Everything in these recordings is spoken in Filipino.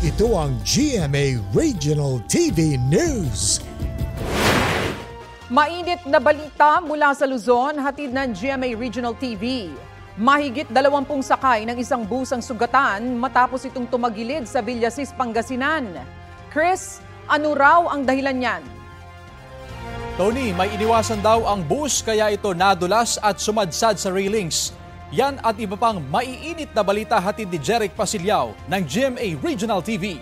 Ito ang GMA Regional TV News. Mainit na balita mula sa Luzon, hatid ng GMA Regional TV. Mahigit 20 sakay ng isang bus ang sugatan matapos itong tumagilid sa Villasis, Pangasinan. Chris, ano raw ang dahilan niyan? Tony, may iniwasan daw ang bus kaya ito nadulas at sumadsad sa railings. Yan at iba pang maiinit na balita hatid ni Jeric Pasilyao ng GMA Regional TV.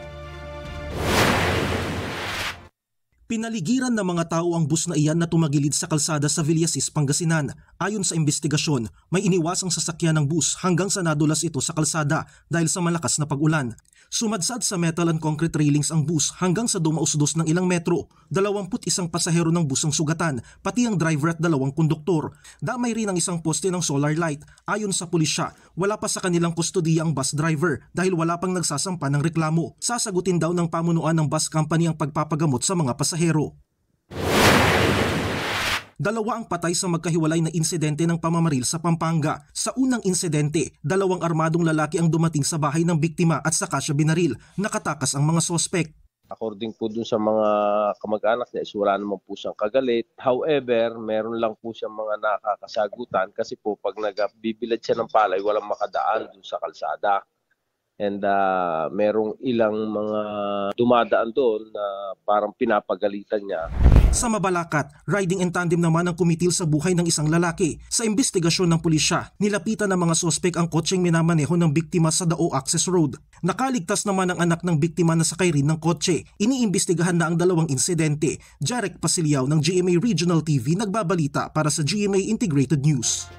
Pinaligiran ng mga tao ang bus na iyan na tumagilid sa kalsada sa Villasis, Pangasinan. Ayon sa investigasyon, may iniwasang sasakyan ng bus hanggang sa nadulas ito sa kalsada dahil sa malakas na pag-ulan. Sumadsad sa metal and concrete railings ang bus hanggang sa dumausdos ng ilang metro. 21 pasahero ng bus ang sugatan, pati ang driver at 2 konduktor. Damay rin ang isang poste ng solar light. Ayon sa pulisya, wala pa sa kanilang kustodiya ang bus driver dahil wala pang nagsasampa ng reklamo. Sasagutin daw ng pamunuan ng bus company ang pagpapagamot sa mga pasahero. 2 ang patay sa magkahiwalay na insidente ng pamamaril sa Pampanga. Sa unang insidente, 2 armadong lalaki ang dumating sa bahay ng biktima at saka siya binaril. Nakatakas ang mga sospek. According po dun sa mga kamag-anak niya, wala naman po siyang kagalit. However, meron lang po siyang mga nakakasagutan kasi po pag nagbibilad siya ng palay, walang makadaan dun sa kalsada. And merong ilang mga dumadaan doon na parang pinapagalitan niya. Sa Mabalacat, riding in tandem naman ang kumitil sa buhay ng isang lalaki. Sa investigasyon ng pulisya, nilapitan ng mga sospek ang kotseng minamaneho ng biktima sa Dao Access Road. Nakaligtas naman ang anak ng biktima na sakay rin ng kotse. Iniimbestigahan na ang 2 insidente. Jeric Pasilyao ng GMA Regional TV nagbabalita para sa GMA Integrated News.